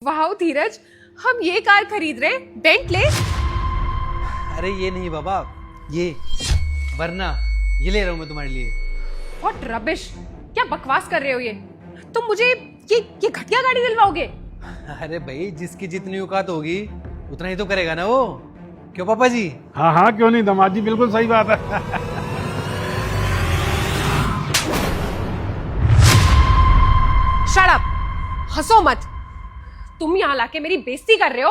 वाह धीरज, हम ये कार खरीद रहे, बेंटले। अरे ये नहीं बाबा, ये वरना ये ले रहा हूं मैं तुम्हारे लिए। व्हाट रबिश, क्या बकवास कर रहे हो ये? तुम मुझे ये घटिया गाड़ी दिलवाओगे? अरे भाई, जिसकी जितनी औकात होगी उतना ही तो करेगा ना वो। क्यों पापा जी? हाँ हाँ, क्यों नहीं दामाद जी, बिल्कुल सही बात है। शट अप, हंसो मत। तुम यहाँ लाके मेरी बेइज्जती कर रहे हो।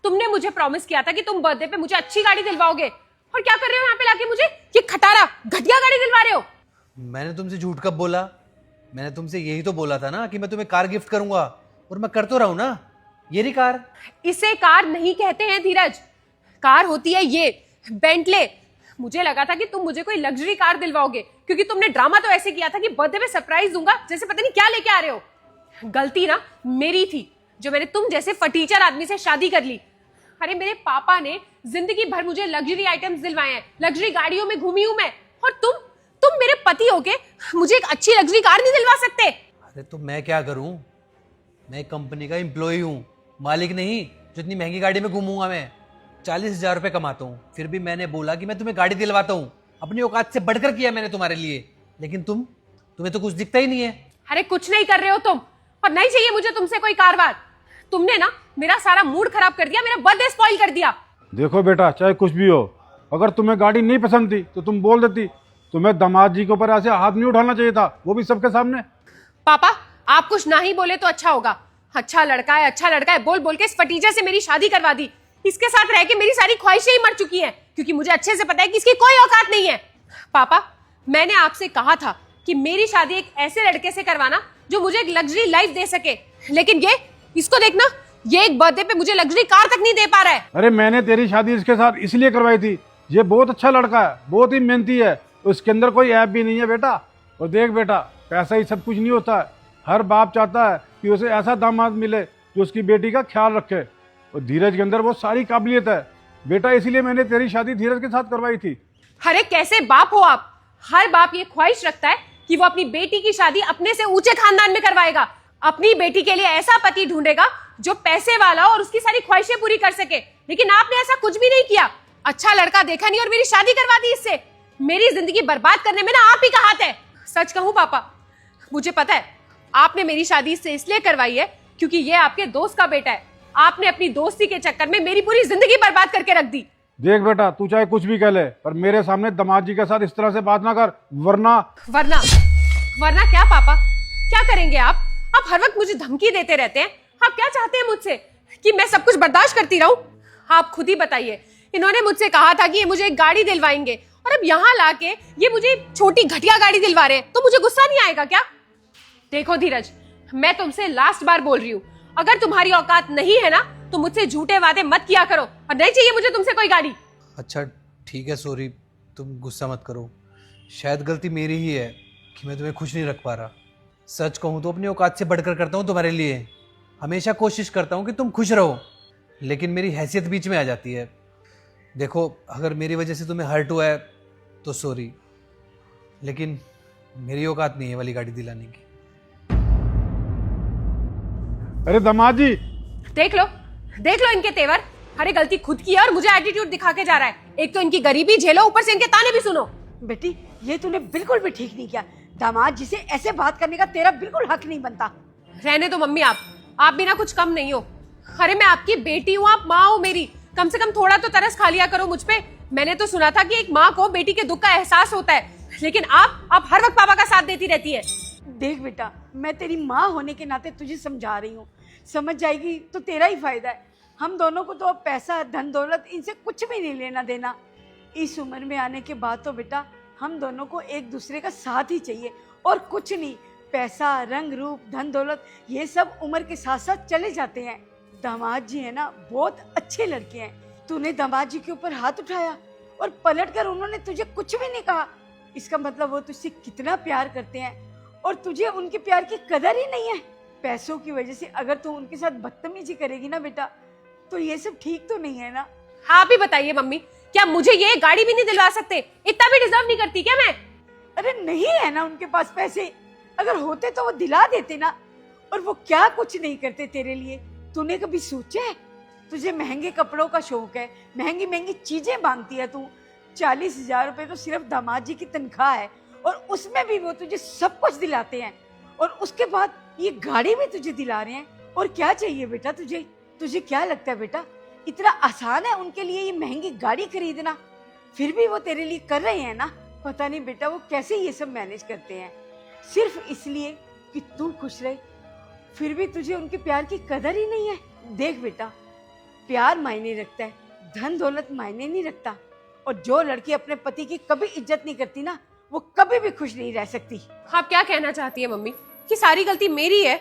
तुमने मुझे प्रॉमिस किया था कि तुम बर्थडे पे मुझे अच्छी गाड़ी दिलवाओगे, और क्या कर रहे हो यहाँ पे लाके मुझे ये खटारा घटिया गाड़ी दिलवा रहे हो? मैंने तुमसे झूठ कब बोला? मैंने तुमसे यही तो बोला था ना कि मैं तुम्हें कार गिफ्ट करूंगा, और मैं कर तो रहा हूं ना। ये रही कार। इसे कार नहीं कहते हैं धीरज, कार होती है ये बेंटले। मुझे लगा था कि तुम मुझे कोई लग्जरी कार दिलवाओगे, क्योंकि तुमने ड्रामा तो ऐसे किया था कि बर्थडे पे सरप्राइज दूंगा, जैसे पता नहीं क्या लेके आ रहे हो। गलती ना मेरी थी, जो मैंने तुम जैसे फटीचर आदमी से शादी कर ली। अरे मेरे पापा ने जिंदगी भर मुझे लग्जरी आइटम्स दिलवाए हैं, लग्जरी गाड़ियों में घूमी हूं मैं, और तुम मेरे पति होके मुझे एक अच्छी लग्जरी कार नहीं दिलवा सकते? अरे तो मैं क्या करूं? मैं एक कंपनी का एम्प्लॉय हूं, मालिक नहीं जो इतनी महंगी गाड़ी में घूमूंगा। मैं 40,000 रुपये कमाता हूं, फिर भी मैंने बोला कि मैं तुम्हें गाड़ी दिलवाता हूं। अपनी औकात से बढ़कर किया मैंने तुम्हारे लिए, लेकिन तुम्हें तो कुछ दिखता ही नहीं है। अरे कुछ नहीं कर रहे हो तुम, और नहीं चाहिए मुझे तुमसे कोई कारवार। तुमने ना मेरा सारा मूड खराब कर दिया, मेरा बर्थडे स्पॉइल कर दिया। देखो बेटा, चाहे कुछ भी हो, अगर तुम्हें गाड़ी नहीं पसंद थी तो तुम बोल देती। तुम्हें दामाद जी के ऊपर ऐसे हाथ नहीं उठाना चाहिए था, वो भी सबके सामने। पापा, आप कुछ ना ही बोले तो अच्छा होगा। अच्छा लड़का है, अच्छा लड़का है बोल बोल के इस फटीचर से मेरी शादी करवा दी। इसके साथ रह के मेरी सारी ख्वाहिशें ही मर चुकी हैं, क्योंकि मुझे अच्छे से पता है कि इसकी कोई औकात नहीं है। पापा, मैंने आपसे कहा था कि मेरी शादी एक ऐसे लड़के से करवाना जो मुझे एक लग्जरी लाइफ दे सके, लेकिन इसको देखना, ये एक बर्थडे पे मुझे लग्जरी कार तक नहीं दे पा रहा है। अरे मैंने तेरी शादी इसके साथ इसलिए करवाई थी, ये बहुत अच्छा लड़का है, बहुत ही मेहनती है, उसके अंदर कोई ऐप भी नहीं है बेटा। और देख बेटा, पैसा ही सब कुछ नहीं होता है। हर बाप चाहता है कि उसे ऐसा दामाद मिले जो उसकी बेटी का ख्याल रखे, और धीरज के अंदर वो सारी काबिलियत है बेटा, इसीलिए मैंने तेरी शादी धीरज के साथ करवाई थी। अरे कैसे बाप हो आप? हर बाप ये ख्वाहिश रखता है कि वो अपनी बेटी की शादी अपने से ऊंचे खानदान में करवाएगा, अपनी बेटी के लिए ऐसा पति ढूंढेगा जो पैसे वाला और उसकी सारी ख्वाहिशें पूरी कर सके। लेकिन आपने ऐसा कुछ भी नहीं किया। अच्छा लड़का देखा नहीं और मेरी शादी करवा दी इससे। मेरी जिंदगी बर्बाद करने में ना आप ही का हाथ है। सच कहूं पापा, मुझे पता है आपने मेरी शादी इससे इसलिए करवाई है क्योंकि ये आपके दोस्त का बेटा है। आपने अपनी दोस्ती के चक्कर में मेरी पूरी जिंदगी बर्बाद करके रख दी। देख बेटा, तू चाहे कुछ भी कह ले, पर मेरे सामने दामाद जी के साथ इस तरह से बात ना कर, वरना वरना क्या पापा? क्या करेंगे आप? आप हर वक्त मुझे धमकी देते रहते हैं। आप क्या चाहते हैं मुझसे, कि मैं सब कुछ बर्दाश्त करती रहूं? आप खुद ही बताइए। इन्होंने मुझसे कहा था कि ये मुझे एक गाड़ी दिलवाएंगे, और अब यहाँ लाके ये मुझे छोटी घटिया गाड़ी दिलवा रहे हैं, तो मुझे गुस्सा नहीं आएगा क्या? देखो धीरज, मैं तुमसे लास्ट बार बोल रही हूँ, अगर तुम्हारी औकात नहीं है ना तो मुझसे झूठे वादे मत किया करो, और नहीं चाहिए मुझे तुमसे कोई गाड़ी। अच्छा ठीक है, सॉरी, तुम गुस्सा मत करो। शायद गलती मेरी ही है कि मैं तुम्हें खुश नहीं रख पा रहा। सच कहूँ तो अपनी औकात से बढ़कर करता हूँ तुम्हारे लिए। हमेशा कोशिश करता हूँ कि तुम खुश रहो, लेकिन मेरी हैसियत बीच में आ जाती है। देखो, अगर मेरी वजह से तुम्हें हर्ट हुआ है तो सॉरी, लेकिन मेरी औकात नहीं है वाली गाड़ी दिलाने की। अरे दामाद जी, देख लो इनके तेवर। अरे गलती खुद की है और मुझे एटीट्यूड दिखा के जा रहा है। एक तो इनकी गरीबी झेलो, ऊपर से इनके ताने भी सुनो। बेटी, ये तूने बिल्कुल भी ठीक नहीं किया। दामाद जी से ऐसे बात करने का तेरा बिल्कुल हक नहीं बनता। रहने दो मम्मी, आप भी ना कुछ कम नहीं हो। अरे मैं आपकी बेटी हूँ, आप माँ हो मेरी। कम से कम थोड़ा तो तरस खा लिया करो मुझ पे। मैंने तो सुना था कि एक माँ को बेटी के दुख का एहसास होता है, लेकिन आप हर वक्त पापा का साथ देती रहती है। देख बेटा, मैं तेरी माँ होने के नाते तुझे समझा रही हूँ, समझ जाएगी तो तेरा ही फायदा है। हम दोनों को तो अब पैसा, धन दौलत, इनसे कुछ भी नहीं लेना देना। इस उम्र में आने के बाद तो बेटा हम दोनों को एक दूसरे का साथ ही चाहिए, और कुछ नहीं। पैसा, रंग रूप, धन दौलत, ये सब उम्र के साथ साथ चले जाते हैं। दामाद जी है ना, बहुत अच्छे लड़के हैं। तूने दामाद जी के ऊपर हाथ उठाया और पलट कर उन्होंने तुझे कुछ भी नहीं कहा, इसका मतलब वो तुझसे कितना प्यार करते हैं, और तुझे उनके प्यार की कदर ही नहीं है। पैसों की वजह से अगर तू उनके साथ बदतमीजी करेगी ना बेटा, तो ये सब ठीक तो नहीं है ना। आप ही बताइए मम्मी, क्या मुझे ये गाड़ी भी नहीं दिलवा सकते? इतना भी डिजर्व नहीं करती क्या मैं? अरे नहीं है ना उनके पास पैसे, अगर होते तो वो दिला देते ना। और वो क्या कुछ नहीं करते तेरे लिए। तूने कभी सोचा है? तुझे महंगे कपड़ों का शौक है, महंगी महंगी चीजें मांगती है तू। 40,000 रुपए तो सिर्फ दामाद जी की तनख्वाह है, और उसमें भी वो तुझे सब कुछ दिलाते हैं, और उसके बाद ये गाड़ी भी तुझे दिला रहे हैं। और क्या चाहिए बेटा तुझे? तुझे क्या लगता है बेटा इतना आसान है उनके लिए ये महंगी गाड़ी खरीदना? फिर भी वो तेरे लिए कर रहे हैं ना। पता नहीं बेटा वो कैसे ये सब मैनेज करते हैं, सिर्फ इसलिए कि तू खुश रहे। फिर भी तुझे उनके प्यार की कदर ही नहीं है। देख बेटा, प्यार मायने रखता है, धन दौलत मायने नहीं रखता। और जो लड़की अपने पति की कभी इज्जत नहीं करती ना, वो कभी भी खुश नहीं रह सकती। आप क्या कहना चाहती है मम्मी कि सारी गलती मेरी है?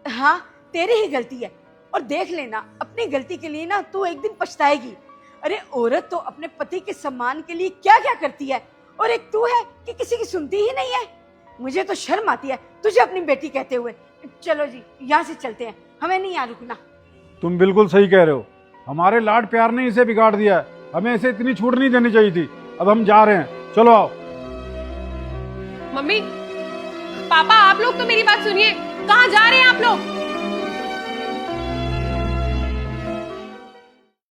हाँ, तेरी ही गलती है। और देख लेना, अपनी गलती के लिए ना तू एक दिन पछताएगी। अरे औरत तो अपने पति के सम्मान के लिए क्या क्या करती है, और एक तू है कि किसी की सुनती ही नहीं है। मुझे तो शर्म आती है तुझे अपनी बेटी कहते हुए। चलो जी, यहाँ से चलते हैं, हमें नहीं यहाँ रुकना। तुम बिल्कुल सही कह रहे हो, हमारे लाड प्यार ने इसे बिगाड़ दिया है। हमें इसे इतनी छूट नहीं देनी चाहिए थी। अब हम जा रहे हैं, चलो आओ। मम्मी, पापा, आप लोग तो मेरी बात सुनिए। कहाँ जा रहे हैं आप लोग?